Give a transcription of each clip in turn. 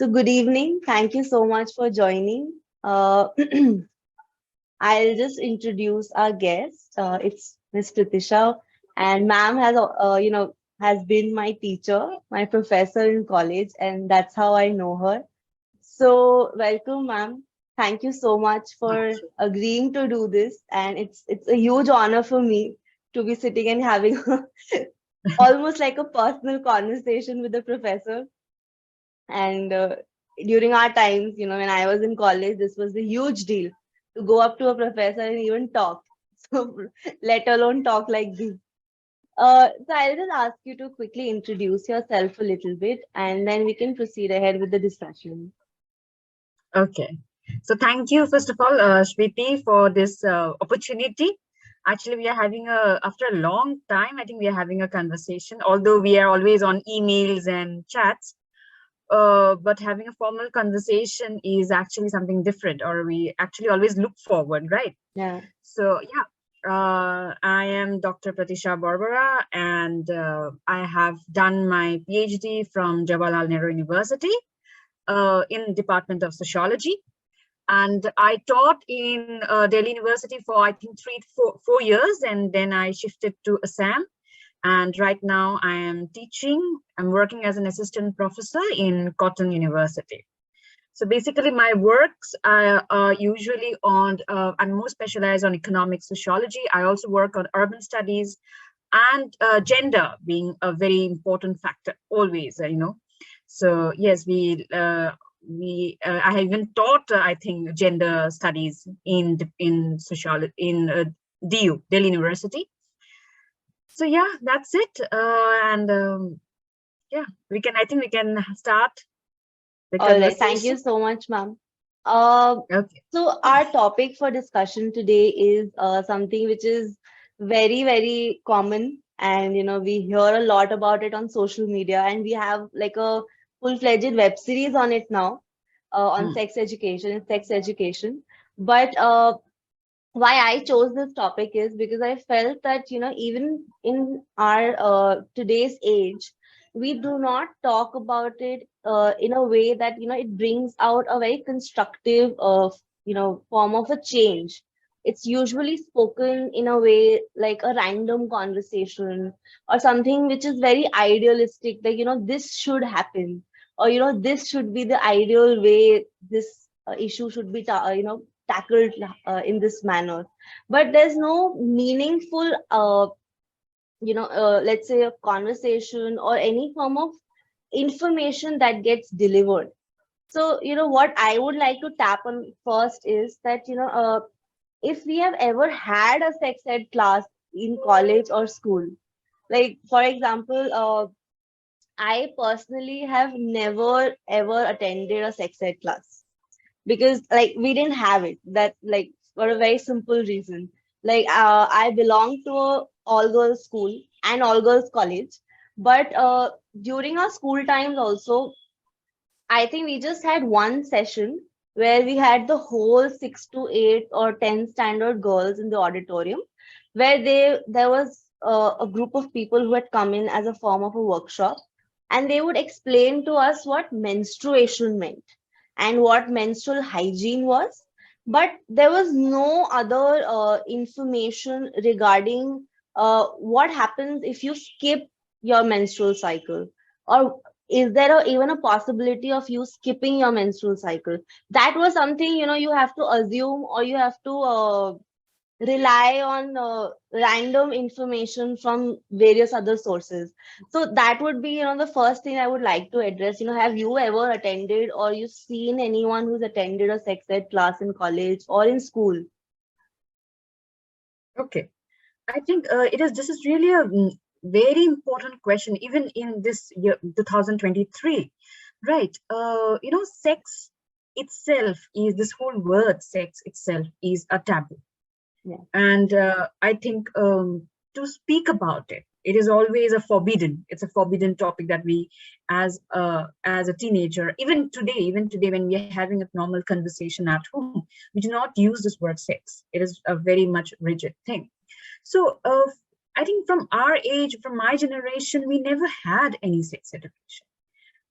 So, good evening. Thank you so much for joining. I'll just introduce our guest. It's Miss Pratisha, and ma'am has been my teacher, my professor in college, and that's how I know her. So, welcome, ma'am. Thank you so much for agreeing to do this, and it's a huge honor for me to be sitting and having almost like a personal conversation with the professor. And during our times, when I was in college, this was a huge deal to go up to a professor and even talk. So, let alone talk like this. So I'll just ask you to quickly introduce yourself a little bit, and then we can proceed ahead with the discussion. Okay. So thank you, first of all, Shweti, for this opportunity. Actually, we are having after a long time, I think we are having a conversation, although we are always on emails and chats. But having a formal conversation is actually something different, or we actually always look forward, right? Yeah. So, yeah. I am Dr. Pratisha Borborah, and I have done my PhD from Jawaharlal Nehru University in Department of Sociology. And I taught in Delhi University for, I think, 4 years, and then I shifted to Assam. And right now I am teaching. I'm working as an assistant professor in Cotton University. So basically my works are usually on, I'm more specialized on economic sociology. I also work on urban studies and gender being a very important factor always. So yes, I have even taught, I think, gender studies in sociology in DU, Delhi University. So yeah, that's it. And yeah, I think we can start the All right. Thank you conversation. so much, ma'am. Uh, Okay. so our topic for discussion today is something which is very, very common, and we hear a lot about it on social media, and we have like a full-fledged web series on it now, on Hmm. sex education and sex education. But why I chose this topic is because I felt that, even in our today's age, we do not talk about it in a way that, it brings out a very constructive, form of a change. It's usually spoken in a way like a random conversation or something which is very idealistic, like, this should happen, or, this should be the ideal way this issue should be, tackled in this manner. But there's no meaningful let's say a conversation or any form of information that gets delivered. So what I would like to tap on first is that, if we have ever had a sex ed class in college or school. Like, for example, I personally have never ever attended a sex ed class because, like, we didn't have it, that, like, for a very simple reason. Like, I belong to a all girls school and all girls college, but during our school times also, I think we just had one session where we had the whole 6 to 8 or 10 standard girls in the auditorium, where there was a group of people who had come in as a form of a workshop, and they would explain to us what menstruation meant and what menstrual hygiene was. But there was no other information regarding what happens if you skip your menstrual cycle, or is there even a possibility of you skipping your menstrual cycle. That was something, you have to assume, or you have to rely on random information from various other sources. So that would be, the first thing I would like to address. Have you ever attended, or you seen anyone who's attended a sex ed class in college or in school? Okay. I think this is really a very important question, even in this year, 2023, right? Sex itself is, this whole word sex itself is a taboo. Yeah. And I think to speak about it, it is always it's a forbidden topic that we, as a teenager, even today when we are having a normal conversation at home, we do not use this word sex. It is a very much rigid thing. So I think from our age, from my generation, we never had any sex education.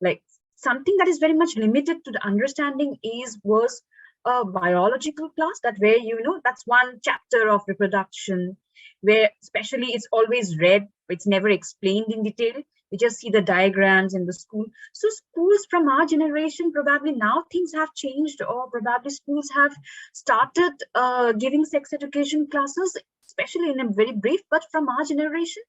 Like, something that is very much limited to the understanding was a biological class, that where, that's one chapter of reproduction, where especially it's always read, it's never explained in detail. We just see the diagrams in the school. So schools from our generation, probably now things have changed, or probably schools have started giving sex education classes, especially in a very brief, but from our generation,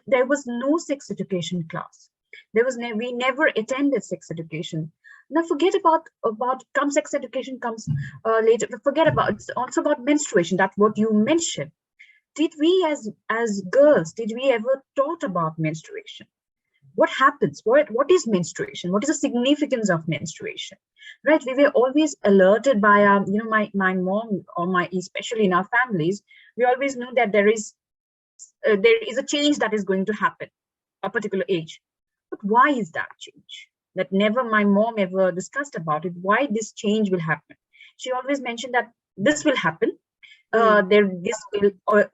there was no sex education class. We never attended sex education. Now forget about sex education comes later. Forget about, it's also about menstruation. That's what you mentioned. Did we as girls, did we ever taught about menstruation? What happens? What is menstruation? What is the significance of menstruation? Right? We were always alerted by my mom, or especially in our families, we always knew that there is a change that is going to happen a particular age. But why is that change? That never my mom ever discussed about it. Why this change will happen? She always mentioned that this will happen.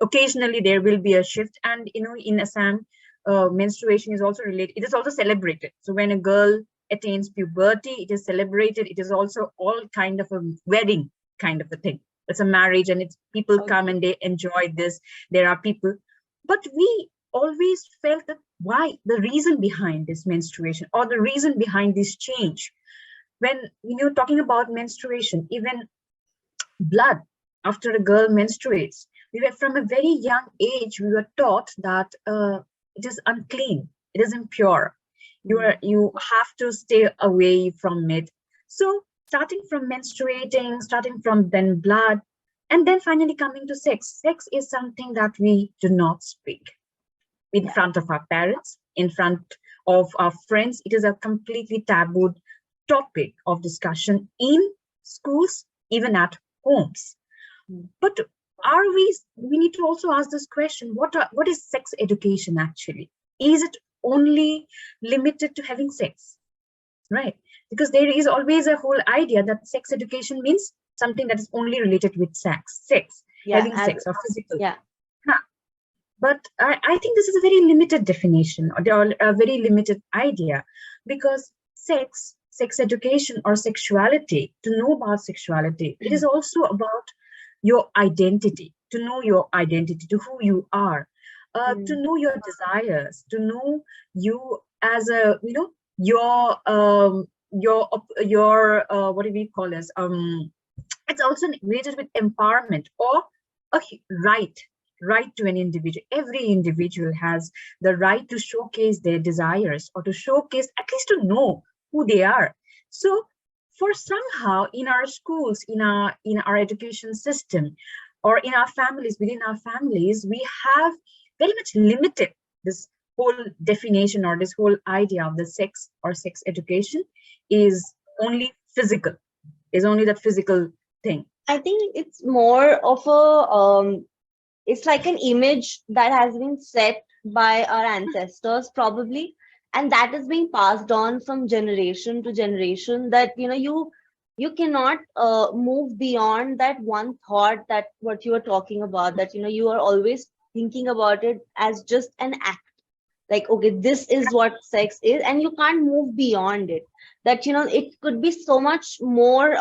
Occasionally there will be a shift, and in Assam, menstruation is also related. It is also celebrated. So when a girl attains puberty, it is celebrated. It is also all kind of a wedding kind of a thing. It's a marriage, and it's people come and they enjoy this. There are people, but we always felt that why the reason behind this menstruation, or the reason behind this change. When talking about menstruation, even blood after a girl menstruates, we were from a very young age, we were taught that it is unclean, it is impure. You have to stay away from it. So starting from menstruating, starting from then blood, and then finally coming to sex. Sex is something that we do not speak in front of our parents, in front of our friends. It is a completely taboo topic of discussion in schools, even at homes. But we need to also ask this question: what is sex education actually? Is it only limited to having sex? Right? Because there is always a whole idea that sex education means something that is only related with sex, having sex or physical. Yeah. But I think this is a very limited definition, or a very limited idea, because sex education, or sexuality, to know about sexuality, it is also about your identity, to know your identity, to who you are, to know your desires, to know you as a, your what do we call this? It's also related with empowerment, or a right to an individual. Every individual has the right to showcase their desires, or to showcase, at least to know who they are. So for somehow in our schools, in our education system, or in our families, within our families, we have very much limited this whole definition, or this whole idea of the sex, or sex education is only physical, is only that physical thing. I think it's more of a it's like an image that has been set by our ancestors probably, and that is being passed on from generation to generation, that you cannot move beyond that one thought, that what you are talking about, that you are always thinking about it as just an act, like, okay, this is what sex is, and you can't move beyond it. That it could be so much more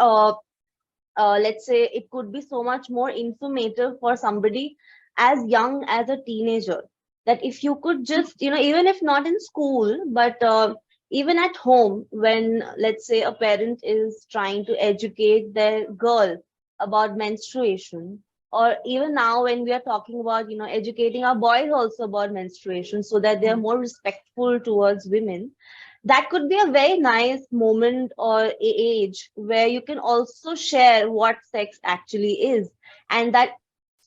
let's say it could be so much more informative for somebody as young as a teenager, that if you could just even if not in school, but even at home, when, let's say, a parent is trying to educate their girl about menstruation, or even now when we are talking about educating our boys also about menstruation, so that they are more respectful towards women, that could be a very nice moment or age where you can also share what sex actually is. And that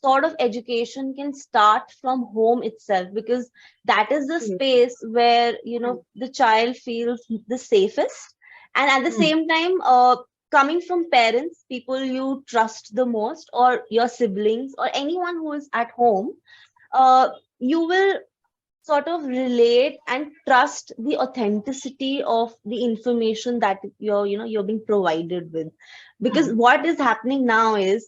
sort of education can start from home itself, because that is the space where the child feels the safest. And at the same time, coming from parents, people you trust the most, or your siblings, or anyone who is at home, you will sort of relate and trust the authenticity of the information that you're being provided with. Because what is happening now is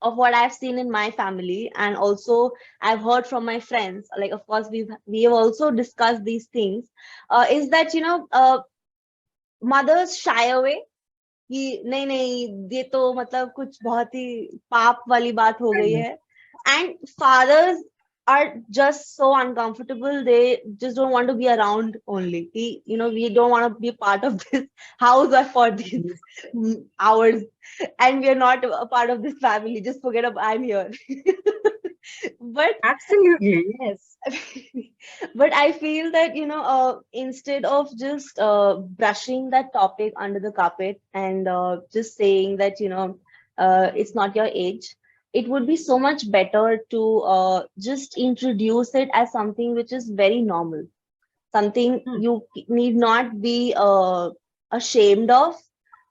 of what I've seen in my family, and also I've heard from my friends. Like, of course, we have also discussed these things. Is that mothers shy away कि नहीं नहीं ये तो मतलब कुछ बहुत ही पाप वाली बात हो गई Mm. है, and fathers are just so uncomfortable, they just don't want to be around only. We don't want to be part of this house for these Yes. hours, and we are not a part of this family, just forget about I'm here. But Absolutely, yes. but I feel that instead of just brushing that topic under the carpet and just saying that it's not your age, it would be so much better to just introduce it as something which is very normal, something Mm. you need not be ashamed of,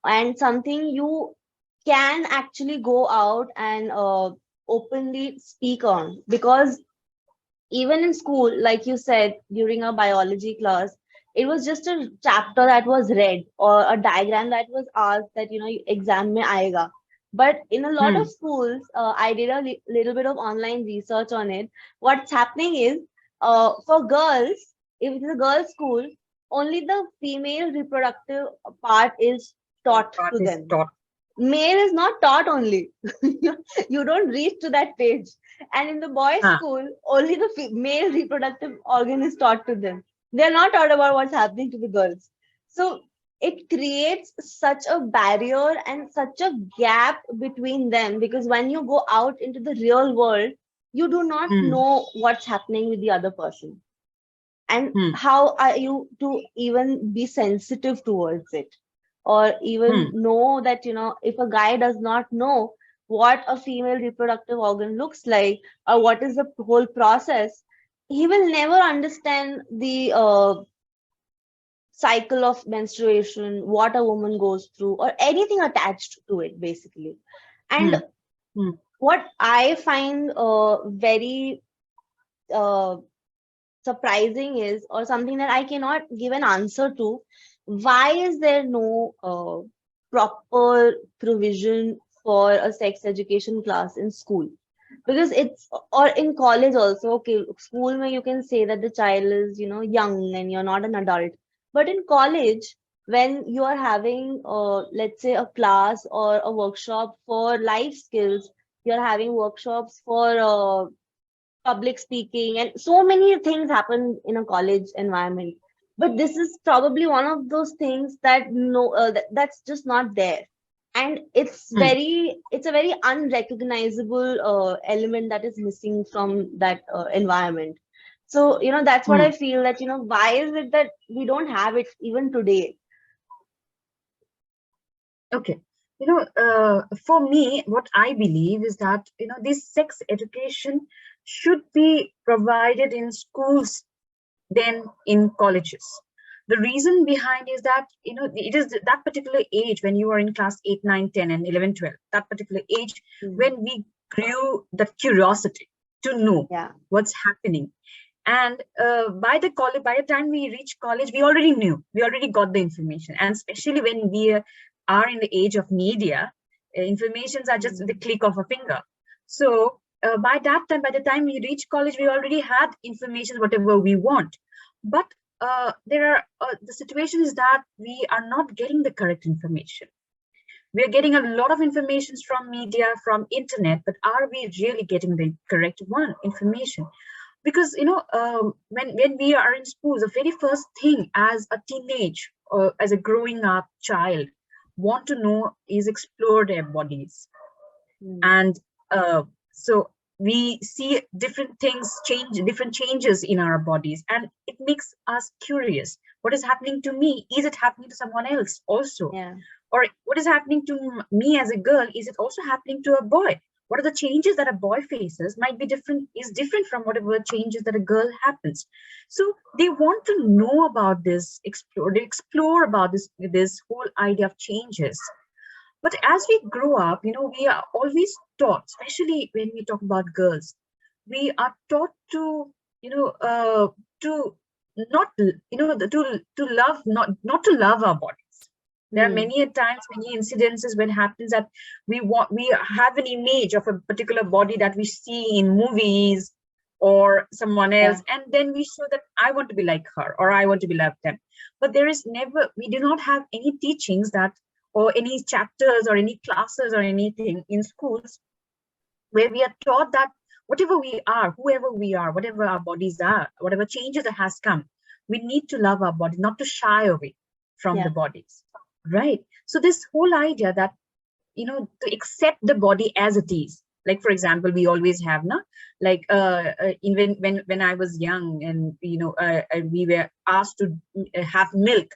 and something you can actually go out and openly speak on. Because even in school, like you said, during a biology class, it was just a chapter that was read or a diagram that was asked that exam mein aayega. But in a lot of Mm. schools, I did a little bit of online research on it. What's happening is, for girls, if it is a girls school, only the female reproductive part is taught Part to is them. taught. Male is not taught only. You don't reach to that page. And in the boys' Huh. school, only the male reproductive organ is taught to them. They're not taught about what's happening to the girls. So it creates such a barrier and such a gap between them, because when you go out into the real world, you do not Mm. know what's happening with the other person. And Mm. how are you to even be sensitive towards it, or even Mm. know that if a guy does not know what a female reproductive organ looks like, or what is the whole process, he will never understand the cycle of menstruation, what a woman goes through, or anything attached to it, basically. And Mm. Mm. what I find very uh, surprising is, or something that I cannot give an answer to, why is there no proper provision for a sex education class in school? Because it's, or in college also, okay, school mein you can say that the child is young and you're not an adult. But in college, when you are having let's say a class or a workshop for life skills, you're having workshops for public speaking, and so many things happen in a college environment. But this is probably one of those things that no that's just not there. And Mm. it's a very unrecognizable element that is missing from that environment. So that's what I Mm. feel, that why is it that we don't have it even today? Okay. For me, what I believe is that, this sex education should be provided in schools than in colleges. The reason behind is that, it is that particular age when you are in class 8, 9, 10, and 11, 12, that particular age Mm. when we grew that curiosity to know Yeah. what's happening. And by the time we reach college, we already knew, we already got the information. And especially when we are in the age of media, informations are just the Mm. click of a finger. So by that time, by the time we reach college, we already had information, whatever we want. But the situation is that we are not getting the correct information. We are getting a lot of informations from media, from internet, but are we really getting the correct one information? Because when we are in school, the very first thing as a teenage or as a growing up child want to know is explore their bodies. Mm. And so we see different things change, different changes in our bodies, and it makes us curious. What is happening to me? Is it happening to someone else also? Yeah. Or what is happening to me as a girl? Is it also happening to a boy? What are the changes that a boy faces might be different, is different from whatever changes that a girl happens. So they want to know about this, explore about this whole idea of changes. But as we grow up, we are always taught, especially when we talk about girls, we are taught to, to not, to love, not to love our bodies. There are many times, many incidences when it happens that we have an image of a particular body that we see in movies or someone else, and then we show that I want to be like her or I want to be like them. But there is never, we do not have any teachings that, or any chapters or any classes or anything in schools where we are taught that whatever we are, whoever we are, whatever our bodies are, whatever changes that has come, we need to love our body, not to shy away from the bodies, right? So this whole idea that, you know, to accept the body as it is. Like, for example, we always have, no, like even when I was young, and you know, we were asked to have milk.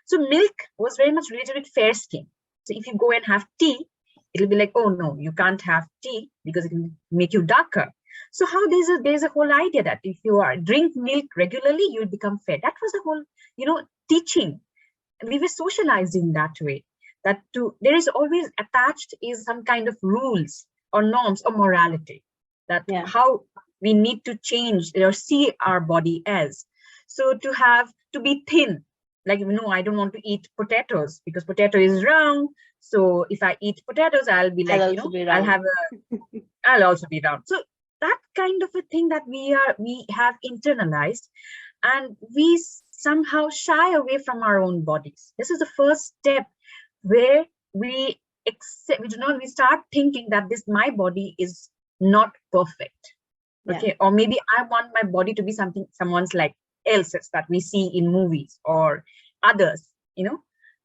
So milk was very much related with fair skin. So if you go and have tea, it'll be like, oh no, you can't have tea because it will make you darker. So how there's a whole idea that if you drink milk regularly, you'll become fair. That was the whole, you know, teaching. We were socialized in that way. That there is always attached is some kind of rules or norms or morality, that how we need to change or see our body as. So to be thin, like, no, I don't want to eat potatoes because potato is round. So if I eat potatoes, I'll be like, I'll also be round. So that kind of a thing that we have internalized, and we somehow shy away from our own bodies. This is the first step where we start thinking that my body is not perfect. Okay, or maybe I want my body to be someone's like else's that we see in movies or others, you know.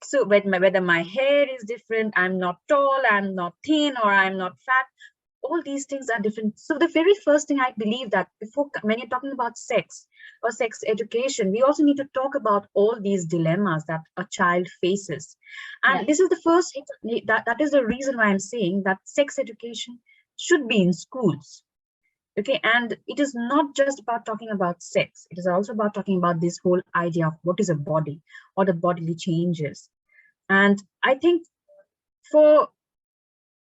So whether my hair is different, I'm not tall, I'm not thin, or I'm not fat, all these things are different. So the very first thing I believe that when you're talking about sex or sex education, we also need to talk about all these dilemmas that a child faces. And this is the first, that is the reason why I'm saying that sex education should be in schools. Okay, and it is not just about talking about sex. It is also about talking about this whole idea of what is a body or the bodily changes. And I think for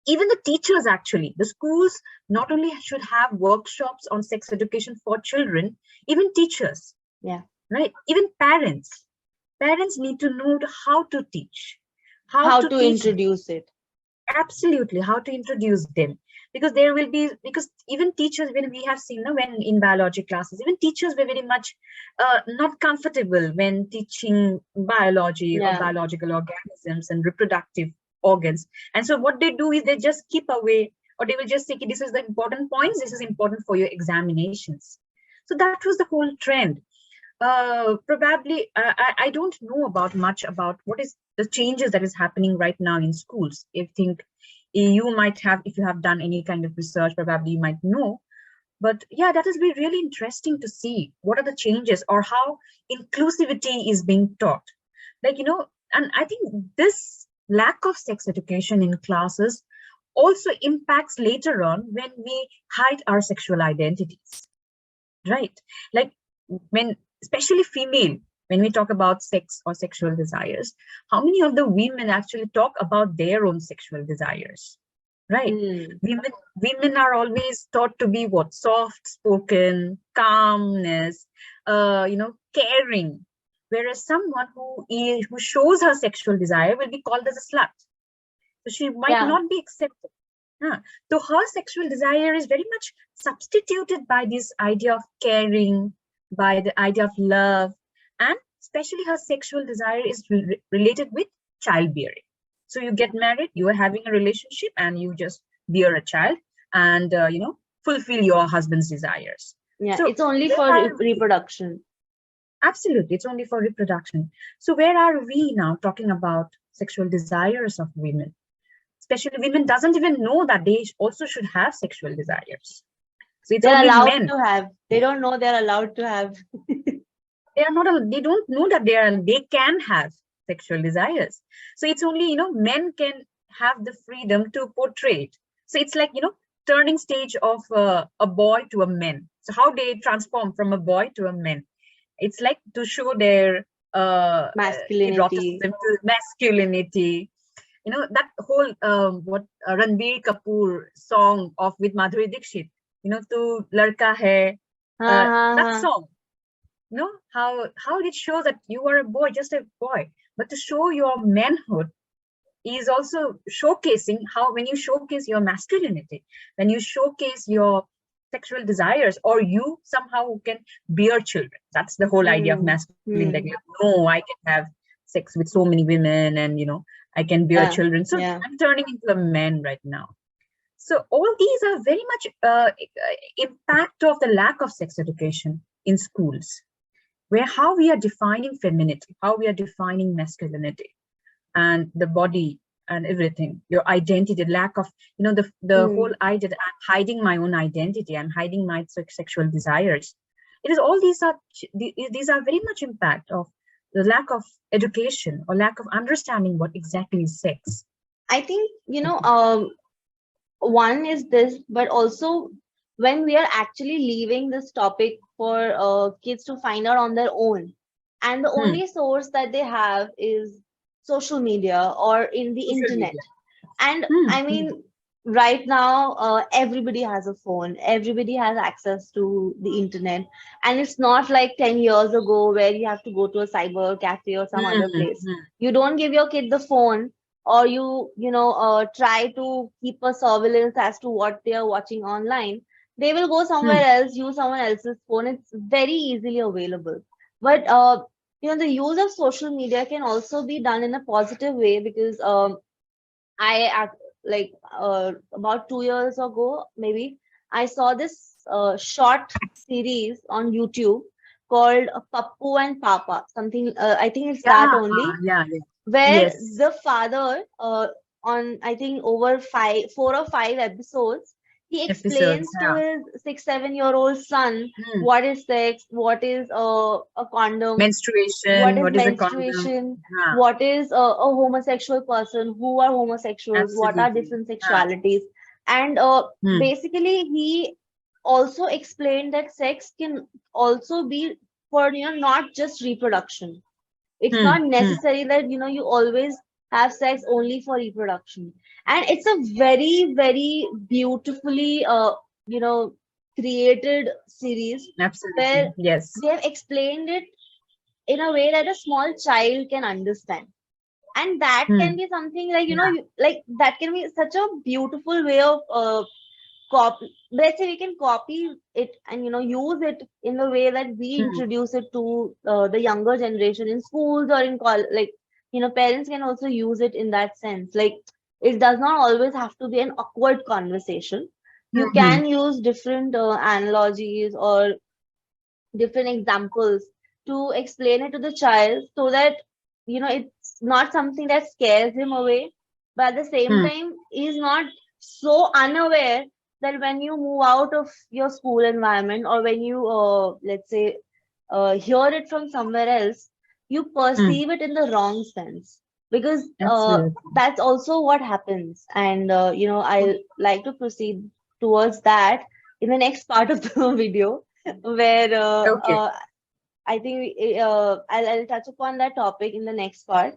even the teachers, actually, the schools not only should have workshops on sex education for children, even teachers, right? Even parents need to know how to teach, how to introduce it. Absolutely, how to introduce them. Because even teachers, when we have seen, when in biology classes, even teachers were very much not comfortable when teaching biology or biological organisms and reproductive organs. And so what they do is they just keep away, or they will just say, this is the important points, this is important for your examinations. So that was the whole trend. Probably, I don't know much about what is the changes that is happening right now in schools. I think you might have, if you have done any kind of research, probably you might know. But yeah, that has been really interesting to see what are the changes or how inclusivity is being taught. Like, you know, and I think this lack of sex education in classes also impacts later on when we hide our sexual identities, right? Like when, especially female, when we talk about sex or sexual desires, how many of the women actually talk about their own sexual desires, right? Women are always thought to be what? Soft-spoken, calmness, you know, caring. Whereas someone who shows her sexual desire will be called as a slut. So she might not be accepted. So her sexual desire is very much substituted by this idea of caring, by the idea of love, and especially her sexual desire is related with childbearing. So you get married, you are having a relationship, and you just bear a child and, you know, fulfill your husband's desires. Yeah, so it's only for reproduction. Absolutely, it's only for reproduction. So where are we now talking about sexual desires of women? Especially women doesn't even know that they also should have sexual desires. So it's they're only allowed men. to have. They don't know they're allowed to have. They don't know that they can have sexual desires. So it's only, you know, men can have the freedom to portray it. So it's like, you know, turning stage of a boy to a man. So how they transform from a boy to a man. It's like to show their masculinity. Masculinity. You know, that whole Ranbir Kapoor song with Madhuri Dixit, you know, Tu Ladka Hai, that song, you know, how it shows that you are a boy, just a boy, but to show your manhood is also showcasing how, when you showcase your masculinity, when you showcase your sexual desires, or you somehow can bear children. That's the whole idea of Hmm. masculine. Like, Hmm. no, I can have sex with so many women, and I can bear Yeah. children. So Yeah. I'm turning into a man right now. So all these are very much impact of the lack of sex education in schools, where how we are defining femininity, how we are defining masculinity, and the body and everything, your identity, lack of, the Hmm. whole idea that I'm hiding my own identity, I'm hiding my sexual desires. It is all these are very much impact of the lack of education or lack of understanding what exactly is sex. I think, one is this, but also when we are actually leaving this topic for kids to find out on their own, and the Hmm. only source that they have is social media or in the Social internet. media. And Hmm. I Hmm. mean, right now, everybody has a phone, everybody has access to the internet. And it's not like 10 years ago where you have to go to a cyber cafe or some other Hmm. place. Hmm. You don't give your kid the phone, or try to keep a surveillance as to what they are watching online. They will go somewhere Hmm. else, use someone else's phone. It's very easily available. But the use of social media can also be done in a positive way, because like about 2 years ago, maybe, I saw this short series on YouTube called Pappu and Papa, something. I think it's that Yeah. only, Yeah. Yeah. where Yes. the father, on I think over 4 or 5 episodes, he Episodes. explains to Yeah. his 6, 7-year-old son Hmm. what is sex, what is a condom, what Menstruation. is What is a condom? menstruation, Yeah. what is a homosexual person, who are homosexuals, what are Absolutely. different Yeah. sexualities. And Hmm. basically, he also explained that sex can also be for, not just reproduction. It's Hmm. not Hmm. necessary that, you always have sex only for reproduction. And it's a very, very beautifully, you know, created series, where Absolutely. Yes. they have explained it in a way that a small child can understand. And that Hmm. can be something like, Yeah. like that can be such a beautiful way of copy. Let's say we can copy it and, use it in the way that we Hmm. introduce it to the younger generation in schools or in college. Like, parents can also use it in that sense. Like, it does not always have to be an awkward conversation. You Hmm. can use different analogies or different examples to explain it to the child, so that, it's not something that scares him away, but at the same Hmm. time he's not so unaware that when you move out of your school environment, or when you let's say hear it from somewhere else, you Hmm. perceive it in the wrong sense. Because Absolutely. that's also what happens. And I like to proceed towards that in the next part of the video, where Okay. I think I'll touch upon that topic in the next part.